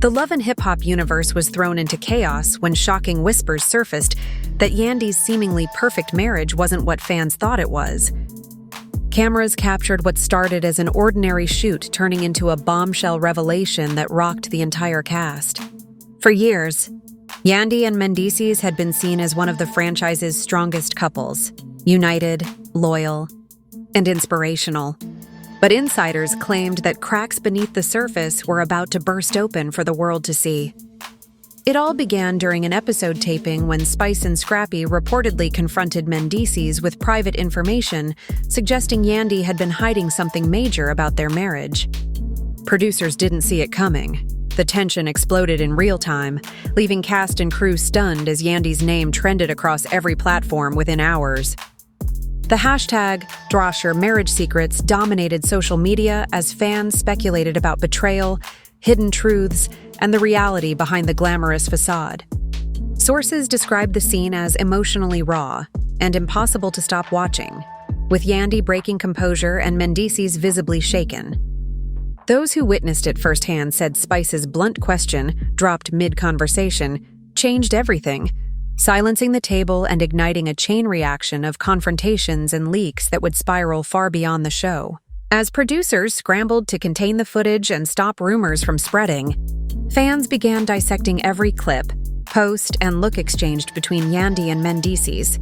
The love and hip-hop universe was thrown into chaos when shocking whispers surfaced that Yandy's seemingly perfect marriage wasn't what fans thought it was. Cameras captured what started as an ordinary shoot turning into a bombshell revelation that rocked the entire cast. For years, Yandy and Mendeecees had been seen as one of the franchise's strongest couples, united, loyal, and inspirational. But insiders claimed that cracks beneath the surface were about to burst open for the world to see. It all began during an episode taping when Spice and Scrappy reportedly confronted Mendeecees with private information suggesting Yandy had been hiding something major about their marriage. Producers didn't see it coming. The tension exploded in real time, leaving cast and crew stunned as Yandy's name trended across every platform within hours. The hashtag #DrawSureMarriageSecrets dominated social media as fans speculated about betrayal, hidden truths, and the reality behind the glamorous facade. Sources described the scene as emotionally raw and impossible to stop watching, with Yandy breaking composure and Mendeecees visibly shaken. Those who witnessed it firsthand said Spice's blunt question, dropped mid-conversation, changed everything, silencing the table and igniting a chain reaction of confrontations and leaks that would spiral far beyond the show. As producers scrambled to contain the footage and stop rumors from spreading, fans began dissecting every clip, post, and look exchanged between Yandy and Mendeecees,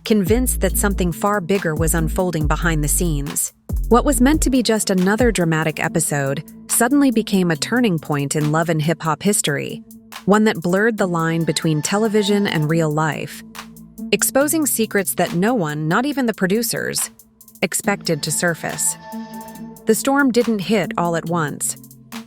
convinced that something far bigger was unfolding behind the scenes. What was meant to be just another dramatic episode suddenly became a turning point in love and hip-hop history, one that blurred the line between television and real life, exposing secrets that no one, not even the producers, expected to surface. The storm didn't hit all at once.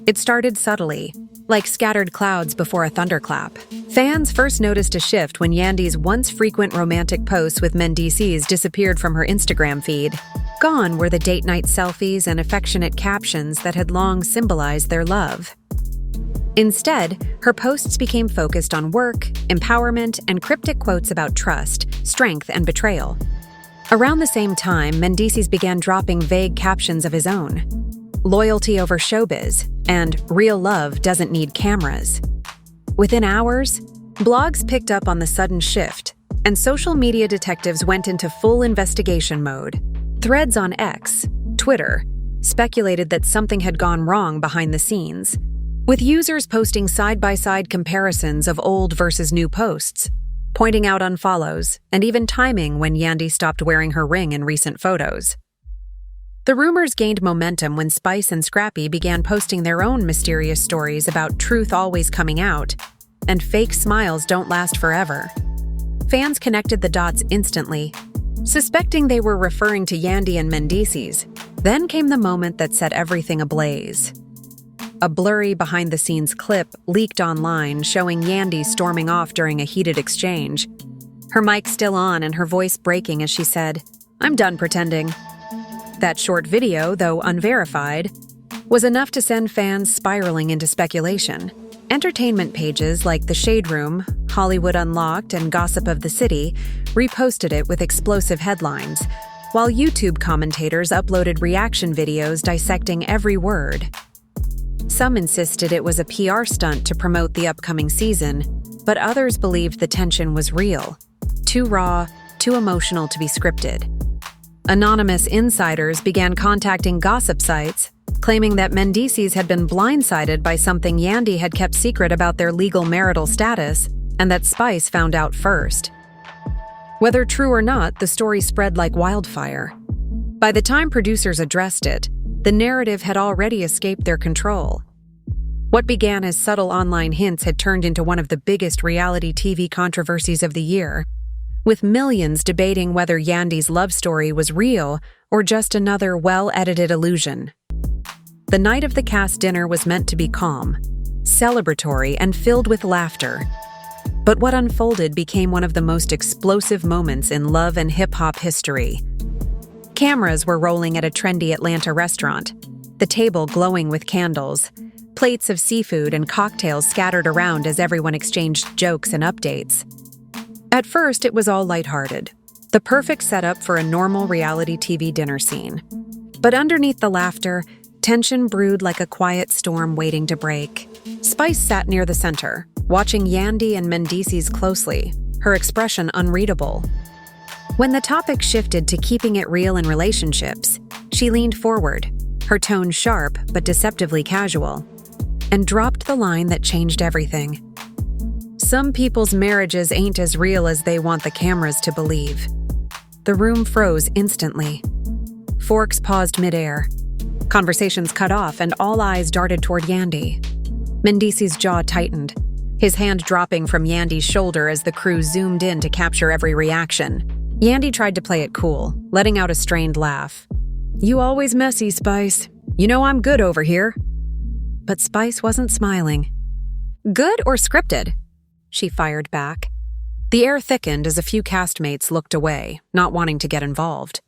It started subtly, like scattered clouds before a thunderclap. Fans first noticed a shift when Yandy's once frequent romantic posts with Mendeecees disappeared from her Instagram feed. Gone were the date-night selfies and affectionate captions that had long symbolized their love. Instead, her posts became focused on work, empowerment, and cryptic quotes about trust, strength, and betrayal. Around the same time, Mendeecees began dropping vague captions of his own. Loyalty over showbiz, and real love doesn't need cameras. Within hours, blogs picked up on the sudden shift, and social media detectives went into full investigation mode. Threads on X, Twitter, speculated that something had gone wrong behind the scenes, with users posting side-by-side comparisons of old versus new posts, pointing out unfollows, and even timing when Yandy stopped wearing her ring in recent photos. The rumors gained momentum when Spice and Scrappy began posting their own mysterious stories about truth always coming out, and fake smiles don't last forever. Fans connected the dots instantly, suspecting they were referring to Yandy and Mendeecees. Then came the moment that set everything ablaze. A blurry behind-the-scenes clip leaked online showing Yandy storming off during a heated exchange. Her mic still on and her voice breaking as she said, "I'm done pretending." That short video, though unverified, was enough to send fans spiraling into speculation. Entertainment pages like The Shade Room, Hollywood Unlocked, and Gossip of the City reposted it with explosive headlines, while YouTube commentators uploaded reaction videos dissecting every word. Some insisted it was a PR stunt to promote the upcoming season, but others believed the tension was real, too raw, too emotional to be scripted. Anonymous insiders began contacting gossip sites, claiming that Mendeecees had been blindsided by something Yandy had kept secret about their legal marital status, and that Spice found out first. Whether true or not, the story spread like wildfire. By the time producers addressed it, the narrative had already escaped their control. What began as subtle online hints had turned into one of the biggest reality TV controversies of the year, with millions debating whether Yandy's love story was real or just another well-edited illusion. The night of the cast dinner was meant to be calm, celebratory, and filled with laughter. But what unfolded became one of the most explosive moments in love and hip-hop history. Cameras were rolling at a trendy Atlanta restaurant, the table glowing with candles, plates of seafood and cocktails scattered around as everyone exchanged jokes and updates. At first, it was all lighthearted, the perfect setup for a normal reality TV dinner scene. But underneath the laughter, Tension brewed like a quiet storm waiting to break. Spice sat near the center, watching Yandy and Mendeecees closely, her expression unreadable. When the topic shifted to keeping it real in relationships, she leaned forward, her tone sharp but deceptively casual, and dropped the line that changed everything. Some people's marriages ain't as real as they want the cameras to believe. The room froze instantly. Forks paused midair. Conversations cut off and all eyes darted toward Yandy. Mendeecees' jaw tightened, his hand dropping from Yandy's shoulder as the crew zoomed in to capture every reaction. Yandy tried to play it cool, letting out a strained laugh. "You always messy, Spice. You know I'm good over here." But Spice wasn't smiling. "Good or scripted?" she fired back. The air thickened as a few castmates looked away, not wanting to get involved.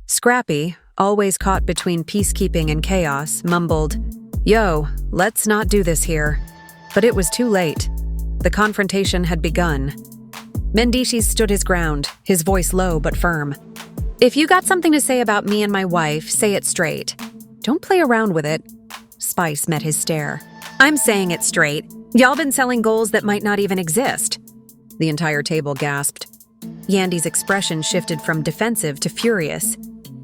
Scrappy, always caught between peacekeeping and chaos, mumbled, "Yo, let's not do this here." But it was too late. The confrontation had begun. Mendeecees stood his ground, his voice low but firm. "If you got something to say about me and my wife, say it straight. Don't play around with it." Spice met his stare. "I'm saying it straight. Y'all been selling goals that might not even exist." The entire table gasped. Yandy's expression shifted from defensive to furious.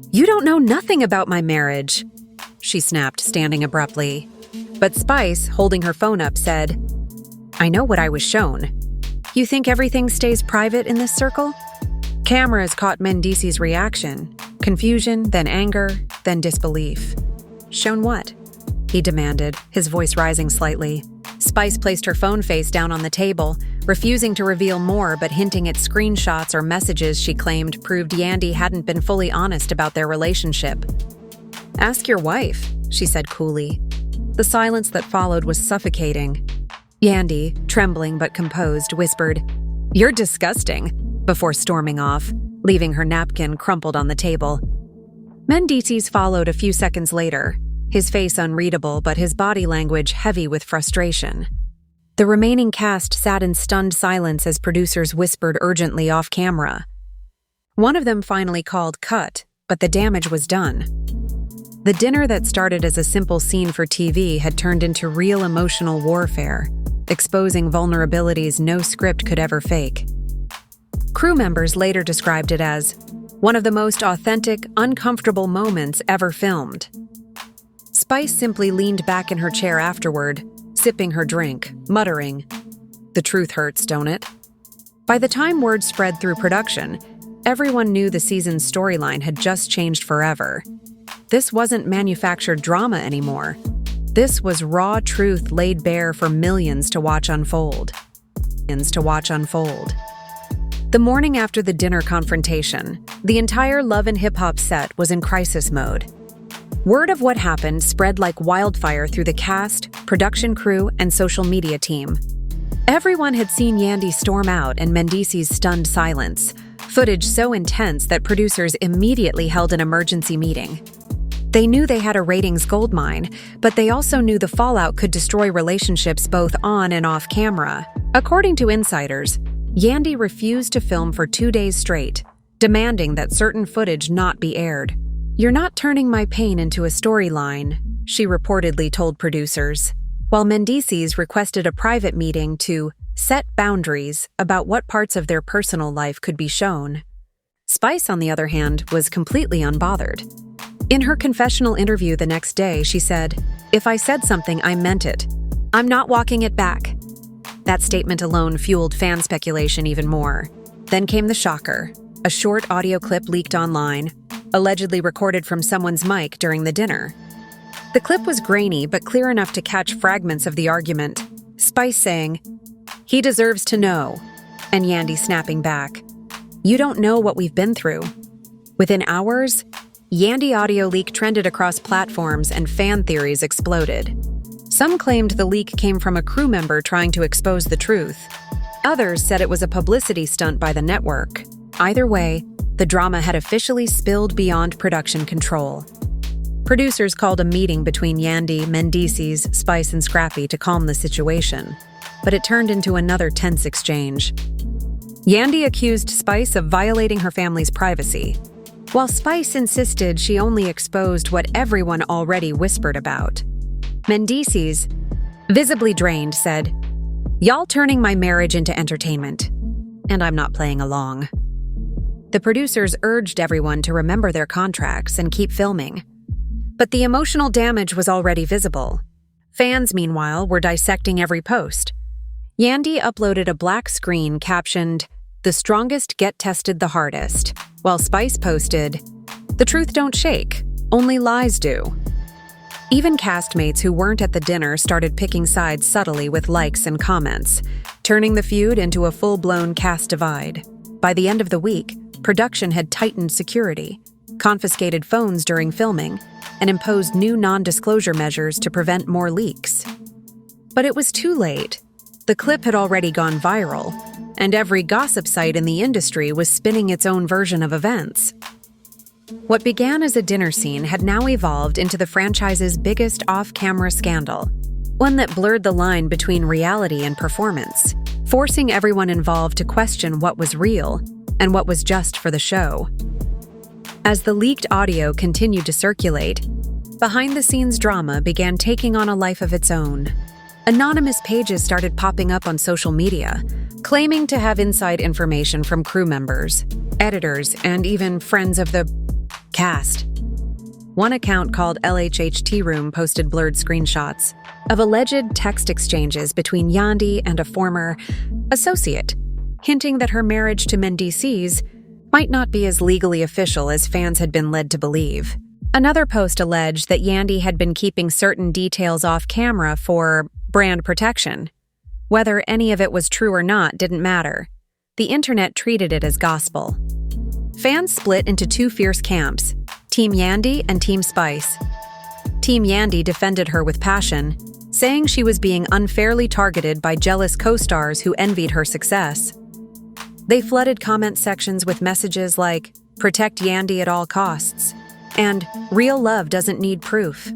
"You don't know nothing about my marriage," she snapped, standing abruptly. But Spice, holding her phone up, said, "I know what I was shown. You think everything stays private in this circle?" Cameras caught Mendeecees' reaction. Confusion, then anger, then disbelief. "Shown what?" he demanded, his voice rising slightly. Spice placed her phone face down on the table, refusing to reveal more but hinting at screenshots or messages she claimed proved Yandy hadn't been fully honest about their relationship. "Ask your wife," she said coolly. The silence that followed was suffocating. Yandy, trembling but composed, whispered, "You're disgusting," before storming off, leaving her napkin crumpled on the table. Mendeecees followed a few seconds later, his face unreadable but his body language heavy with frustration. The remaining cast sat in stunned silence as producers whispered urgently off camera. One of them finally called cut, but the damage was done. The dinner that started as a simple scene for TV had turned into real emotional warfare, exposing vulnerabilities no script could ever fake. Crew members later described it as one of the most authentic, uncomfortable moments ever filmed. Spice simply leaned back in her chair afterward, sipping her drink, muttering, "The truth hurts, don't it?" By the time word spread through production, everyone knew the season's storyline had just changed forever. This wasn't manufactured drama anymore. This was raw truth laid bare for millions to watch unfold. The morning after the dinner confrontation, the entire Love and Hip Hop set was in crisis mode. Word of what happened spread like wildfire through the cast, production crew, and social media team. Everyone had seen Yandy storm out and Mendeecees' stunned silence, footage so intense that producers immediately held an emergency meeting. They knew they had a ratings goldmine, but they also knew the fallout could destroy relationships both on and off camera. According to insiders, Yandy refused to film for 2 days straight, demanding that certain footage not be aired. "You're not turning my pain into a storyline," she reportedly told producers, while Mendeecees requested a private meeting to set boundaries about what parts of their personal life could be shown. Spice, on the other hand, was completely unbothered. In her confessional interview the next day, she said, "If I said something, I meant it. I'm not walking it back." That statement alone fueled fan speculation even more. Then came the shocker, a short audio clip leaked online, allegedly recorded from someone's mic during the dinner. The clip was grainy but clear enough to catch fragments of the argument. Spice saying, "He deserves to know," and Yandy snapping back, "You don't know what we've been through." Within hours, Yandy audio leak trended across platforms and fan theories exploded. Some claimed the leak came from a crew member trying to expose the truth. Others said it was a publicity stunt by the network. Either way, the drama had officially spilled beyond production control. Producers called a meeting between Yandy, Mendeecees, Spice and Scrappy to calm the situation, but it turned into another tense exchange. Yandy accused Spice of violating her family's privacy, while Spice insisted she only exposed what everyone already whispered about. Mendeecees, visibly drained, said, "Y'all turning my marriage into entertainment, and I'm not playing along." The producers urged everyone to remember their contracts and keep filming. But the emotional damage was already visible. Fans, meanwhile, were dissecting every post. Yandy uploaded a black screen captioned, "The strongest get tested the hardest," while Spice posted, "The truth don't shake, only lies do." Even castmates who weren't at the dinner started picking sides subtly with likes and comments, turning the feud into a full-blown cast divide. By the end of the week, production had tightened security, confiscated phones during filming, and imposed new non-disclosure measures to prevent more leaks. But it was too late. The clip had already gone viral, and every gossip site in the industry was spinning its own version of events. What began as a dinner scene had now evolved into the franchise's biggest off-camera scandal, one that blurred the line between reality and performance, forcing everyone involved to question what was real and what was just for the show. As the leaked audio continued to circulate, behind-the-scenes drama began taking on a life of its own. Anonymous pages started popping up on social media, claiming to have inside information from crew members, editors, and even friends of the cast. One account called LHHT Room posted blurred screenshots of alleged text exchanges between Yandy and a former associate, hinting that her marriage to Mendeecees might not be as legally official as fans had been led to believe. Another post alleged that Yandy had been keeping certain details off camera for brand protection. Whether any of it was true or not didn't matter. The internet treated it as gospel. Fans split into two fierce camps, Team Yandy and Team Spice. Team Yandy defended her with passion, saying she was being unfairly targeted by jealous co-stars who envied her success. They flooded comment sections with messages like, "Protect Yandy at all costs," and "Real love doesn't need proof."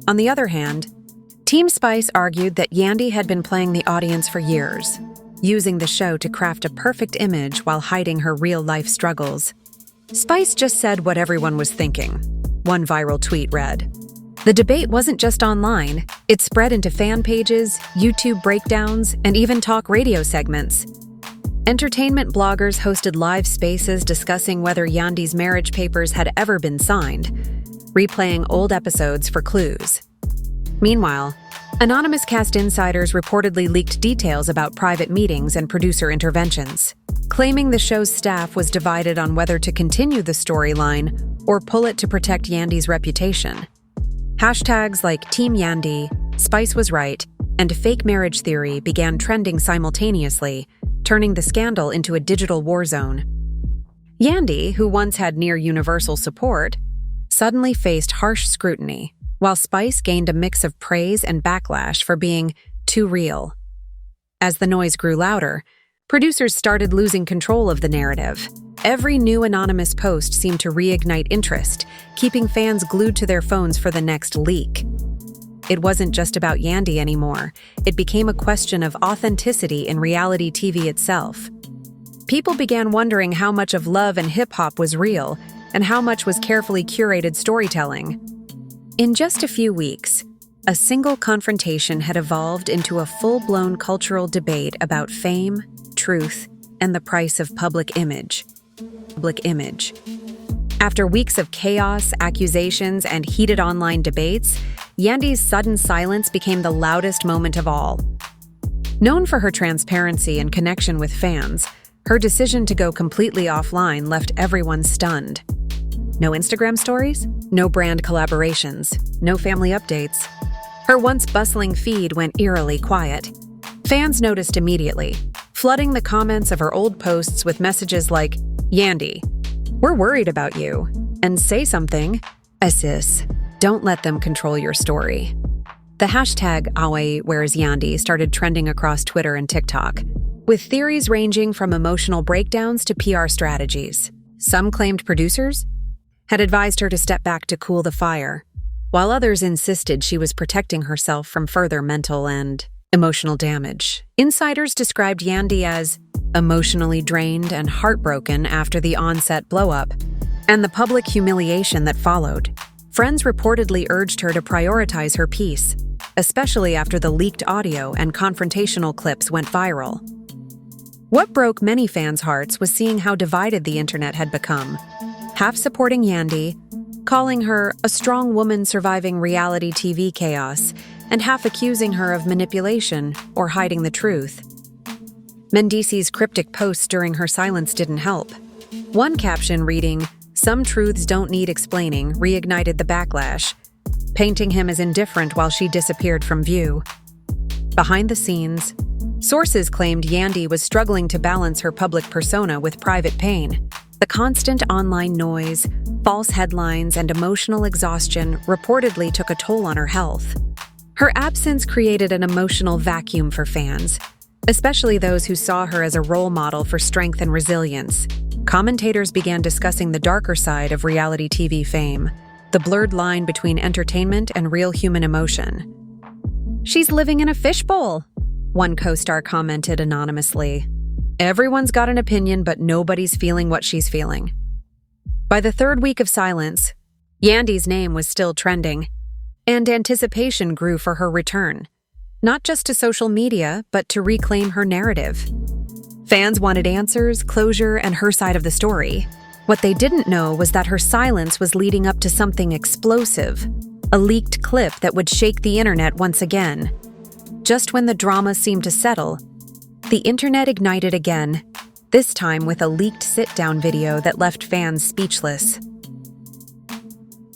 On the other hand, Team Spice argued that Yandy had been playing the audience for years, using the show to craft a perfect image while hiding her real-life struggles. Spice just said what everyone was thinking, one viral tweet read. The debate wasn't just online, it spread into fan pages, YouTube breakdowns, and even talk radio segments. Entertainment bloggers hosted live spaces discussing whether Yandy's marriage papers had ever been signed, replaying old episodes for clues. Meanwhile, anonymous cast insiders reportedly leaked details about private meetings and producer interventions, claiming the show's staff was divided on whether to continue the storyline or pull it to protect Yandy's reputation. Hashtags like Team Yandy, Spice was right, and fake marriage theory began trending simultaneously, turning the scandal into a digital war zone. Yandy, who once had near universal support, suddenly faced harsh scrutiny, while Spice gained a mix of praise and backlash for being too real. As the noise grew louder, producers started losing control of the narrative. Every new anonymous post seemed to reignite interest, keeping fans glued to their phones for the next leak. It wasn't just about Yandy anymore. It became a question of authenticity in reality TV itself. People began wondering how much of love and hip-hop was real and how much was carefully curated storytelling. In just a few weeks, a single confrontation had evolved into a full-blown cultural debate about fame, truth, and the price of public image. After weeks of chaos, accusations, and heated online debates, Yandy's sudden silence became the loudest moment of all. Known for her transparency and connection with fans, her decision to go completely offline left everyone stunned. No Instagram stories, no brand collaborations, no family updates. Her once bustling feed went eerily quiet. Fans noticed immediately, flooding the comments of her old posts with messages like, "Yandy, we're worried about you," and "Say something, sis. Don't let them control your story." The hashtag #AweWhere'sYandy started trending across Twitter and TikTok, with theories ranging from emotional breakdowns to PR strategies. Some claimed producers had advised her to step back to cool the fire, while others insisted she was protecting herself from further mental and emotional damage. Insiders described Yandy as emotionally drained and heartbroken after the on-set blow-up, and the public humiliation that followed. Friends reportedly urged her to prioritize her peace, especially after the leaked audio and confrontational clips went viral. What broke many fans' hearts was seeing how divided the internet had become, half supporting Yandy, calling her a strong woman surviving reality TV chaos, and half accusing her of manipulation or hiding the truth. Mendeecees' cryptic posts during her silence didn't help. One caption reading, "Some truths don't need explaining," reignited the backlash, painting him as indifferent while she disappeared from view. Behind the scenes, sources claimed Yandy was struggling to balance her public persona with private pain. The constant online noise, false headlines, and emotional exhaustion reportedly took a toll on her health. Her absence created an emotional vacuum for fans, especially those who saw her as a role model for strength and resilience. Commentators began discussing the darker side of reality TV fame, the blurred line between entertainment and real human emotion. "She's living in a fishbowl," one co-star commented anonymously. "Everyone's got an opinion, but nobody's feeling what she's feeling." By the third week of silence, Yandy's name was still trending, and anticipation grew for her return, not just to social media, but to reclaim her narrative. Fans wanted answers, closure, and her side of the story. What they didn't know was that her silence was leading up to something explosive, a leaked clip that would shake the internet once again. Just when the drama seemed to settle, the internet ignited again, this time with a leaked sit-down video that left fans speechless.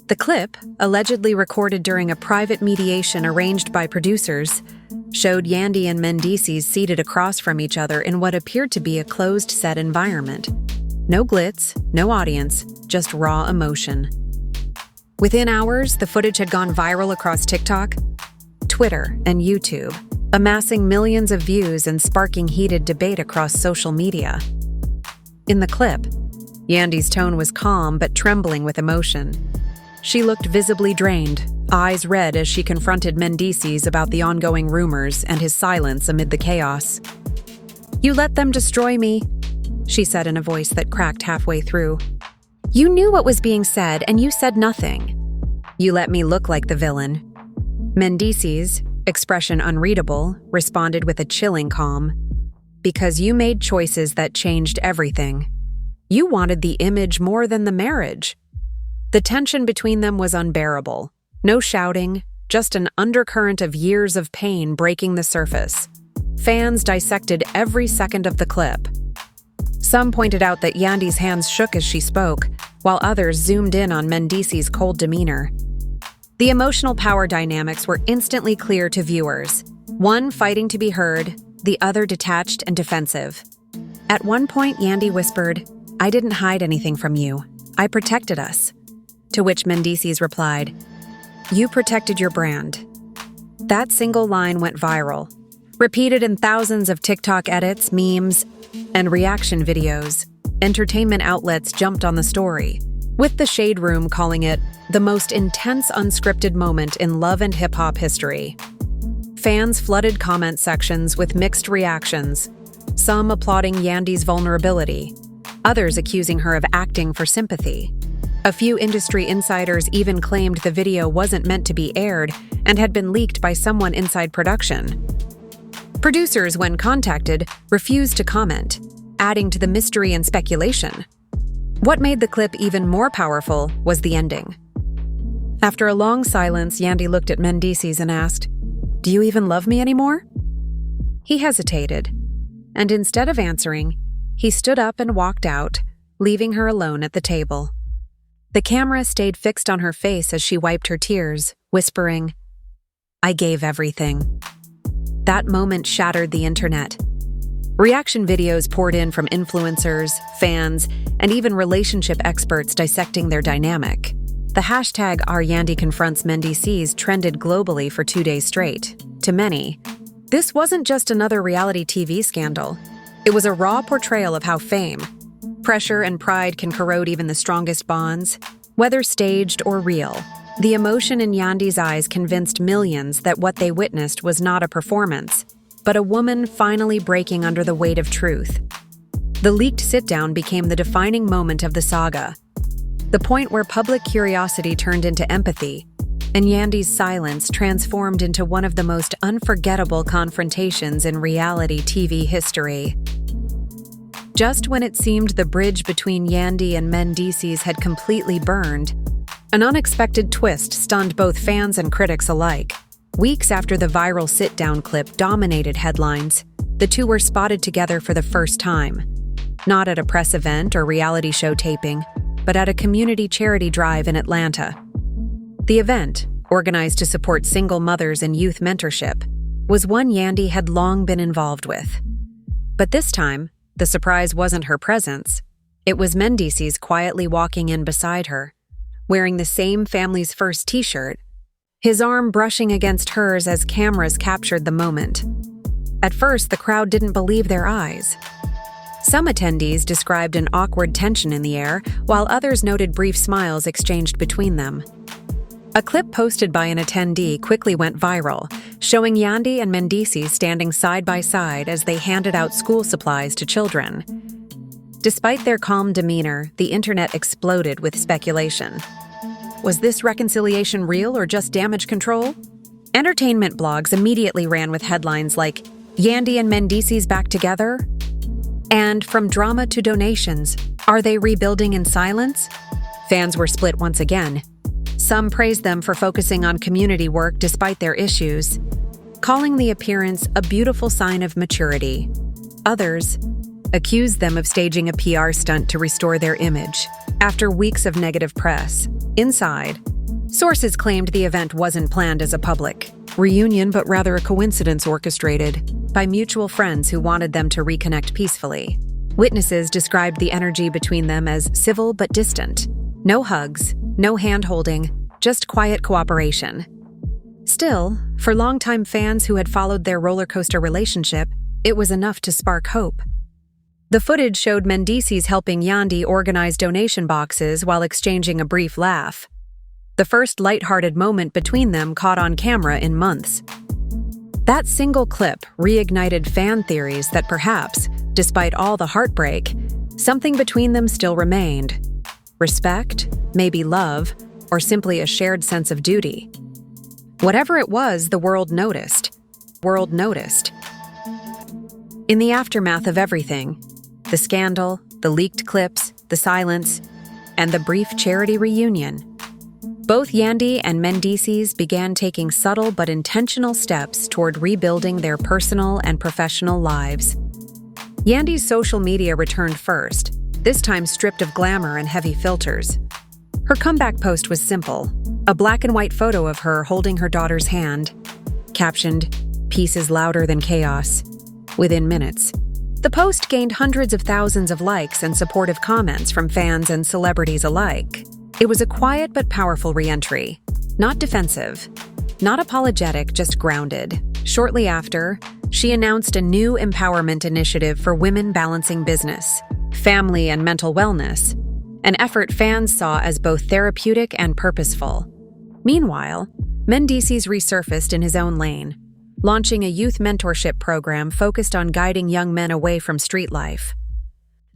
The clip, allegedly recorded during a private mediation arranged by producers, showed Yandy and Mendeecees seated across from each other in what appeared to be a closed-set environment. No glitz, no audience, just raw emotion. Within hours, the footage had gone viral across TikTok, Twitter, and YouTube, amassing millions of views and sparking heated debate across social media. In the clip, Yandy's tone was calm but trembling with emotion. She looked visibly drained, eyes red as she confronted Mendeecees about the ongoing rumors and his silence amid the chaos. "You let them destroy me," she said in a voice that cracked halfway through. "You knew what was being said and you said nothing. You let me look like the villain." Mendeecees, expression unreadable, responded with a chilling calm. "Because you made choices that changed everything. You wanted the image more than the marriage." The tension between them was unbearable. No shouting, just an undercurrent of years of pain breaking the surface. Fans dissected every second of the clip. Some pointed out that Yandy's hands shook as she spoke, while others zoomed in on Mendeecees' cold demeanor. The emotional power dynamics were instantly clear to viewers, one fighting to be heard, the other detached and defensive. At one point, Yandy whispered, "I didn't hide anything from you. I protected us." To which Mendeecees replied, "You protected your brand." That single line went viral, repeated in thousands of TikTok edits, memes, and reaction videos. Entertainment outlets jumped on the story, with the Shade Room calling it the most intense unscripted moment in love and hip-hop history. Fans flooded comment sections with mixed reactions, some applauding Yandy's vulnerability, others accusing her of acting for sympathy. A few industry insiders even claimed the video wasn't meant to be aired and had been leaked by someone inside production. Producers, when contacted, refused to comment, adding to the mystery and speculation. What made the clip even more powerful was the ending. After a long silence, Yandy looked at Mendeecees and asked, "Do you even love me anymore?" He hesitated, and instead of answering, he stood up and walked out, leaving her alone at the table. The camera stayed fixed on her face as she wiped her tears, whispering, "I gave everything." That moment shattered the internet. Reaction videos poured in from influencers, fans, and even relationship experts dissecting their dynamic. The hashtag #OurYandyConfrontsMendeecees trended globally for 2 days straight. To many, this wasn't just another reality TV scandal. It was a raw portrayal of how fame, pressure, and pride can corrode even the strongest bonds, whether staged or real. The emotion in Yandy's eyes convinced millions that what they witnessed was not a performance, but a woman finally breaking under the weight of truth. The leaked sit-down became the defining moment of the saga. the point where public curiosity turned into empathy, and Yandy's silence transformed into one of the most unforgettable confrontations in reality TV history. Just when it seemed the bridge between Yandy and Mendeecees had completely burned, an unexpected twist stunned both fans and critics alike. Weeks after the viral sit-down clip dominated headlines, the two were spotted together for the first time. Not at a press event or reality show taping, but at a community charity drive in Atlanta. The event, organized to support single mothers and youth mentorship, was one Yandy had long been involved with. But this time, the surprise wasn't her presence. It was Mendeecees quietly walking in beside her, wearing the same family's first t-shirt, his arm brushing against hers as cameras captured the moment. At first, the crowd didn't believe their eyes. Some attendees described an awkward tension in the air, while others noted brief smiles exchanged between them. A clip posted by an attendee quickly went viral, showing Yandy and Mendeecees standing side by side as they handed out school supplies to children. Despite their calm demeanor, the internet exploded with speculation. Was this reconciliation real or just damage control? Entertainment blogs immediately ran with headlines like, "Yandy and Mendeecees back together?" And from drama to donations, "Are they rebuilding in silence?" Fans were split once again. Some praised them for focusing on community work despite their issues, calling the appearance a beautiful sign of maturity. Others accused them of staging a PR stunt to restore their image after weeks of negative press. Inside, sources claimed the event wasn't planned as a public reunion, but rather a coincidence orchestrated by mutual friends who wanted them to reconnect peacefully. Witnesses described the energy between them as civil but distant. No hugs, no hand-holding, just quiet cooperation. Still, for longtime fans who had followed their roller coaster relationship, it was enough to spark hope. The footage showed Mendeecees helping Yandy organize donation boxes while exchanging a brief laugh. The first lighthearted moment between them caught on camera in months. That single clip reignited fan theories that perhaps, despite all the heartbreak, something between them still remained. Respect, maybe love, or simply a shared sense of duty. Whatever it was, the world noticed. In the aftermath of everything, the scandal, the leaked clips, the silence, and the brief charity reunion, both Yandy and Mendeecees began taking subtle but intentional steps toward rebuilding their personal and professional lives. Yandy's social media returned first, this time stripped of glamour and heavy filters. Her comeback post was simple, a black and white photo of her holding her daughter's hand, captioned, "Peace is louder than chaos." Within minutes, the post gained hundreds of thousands of likes and supportive comments from fans and celebrities alike. It was a quiet but powerful re-entry, not defensive, not apologetic, just grounded. Shortly after, she announced a new empowerment initiative for women balancing business, family, and mental wellness, an effort fans saw as both therapeutic and purposeful. Meanwhile, Mendeecees resurfaced in his own lane, launching a youth mentorship program focused on guiding young men away from street life.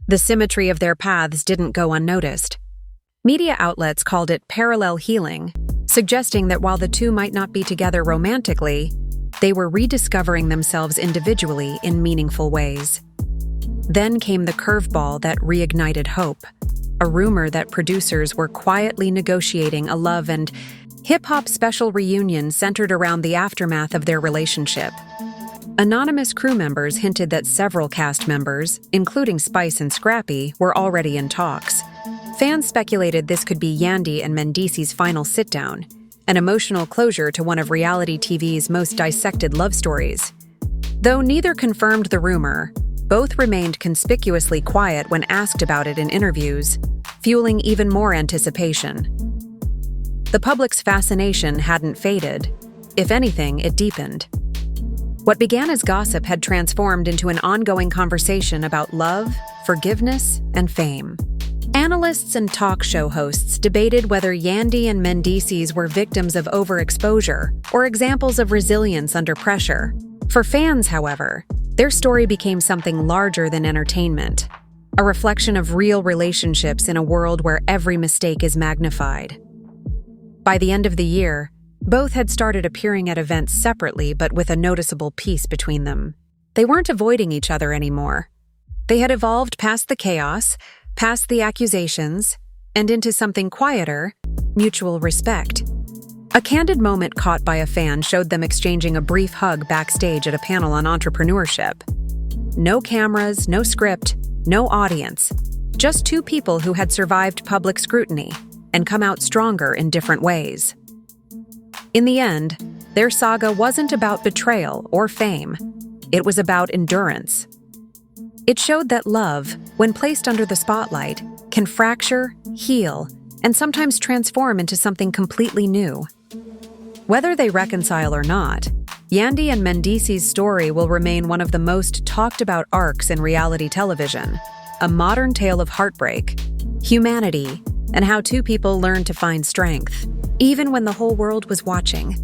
The symmetry of their paths didn't go unnoticed. Media outlets called it parallel healing, suggesting that while the two might not be together romantically, they were rediscovering themselves individually in meaningful ways. Then came the curveball that reignited hope, a rumor that producers were quietly negotiating a love and hip-hop special reunion centered around the aftermath of their relationship. Anonymous crew members hinted that several cast members, including Spice and Scrappy, were already in talks. Fans speculated this could be Yandy and Mendeecees' final sit-down, an emotional closure to one of reality TV's most dissected love stories. Though neither confirmed the rumor, both remained conspicuously quiet when asked about it in interviews, fueling even more anticipation. The public's fascination hadn't faded. If anything, it deepened. What began as gossip had transformed into an ongoing conversation about love, forgiveness, and fame. Analysts and talk show hosts debated whether Yandy and Mendeecees were victims of overexposure or examples of resilience under pressure. For fans, however, their story became something larger than entertainment. a reflection of real relationships in a world where every mistake is magnified. By the end of the year, both had started appearing at events separately but with a noticeable peace between them. They weren't avoiding each other anymore. They had evolved past the chaos, past the accusations, and into something quieter, mutual respect. A candid moment caught by a fan showed them exchanging a brief hug backstage at a panel on entrepreneurship. No cameras, no script, no audience. Just two people who had survived public scrutiny and come out stronger in different ways. In the end, their saga wasn't about betrayal or fame. It was about endurance. It showed that love, when placed under the spotlight, can fracture, heal, and sometimes transform into something completely new. Whether they reconcile or not, Yandy and Mendeecees' story will remain one of the most talked about arcs in reality television, a modern tale of heartbreak, humanity, and how two people learned to find strength, even when the whole world was watching.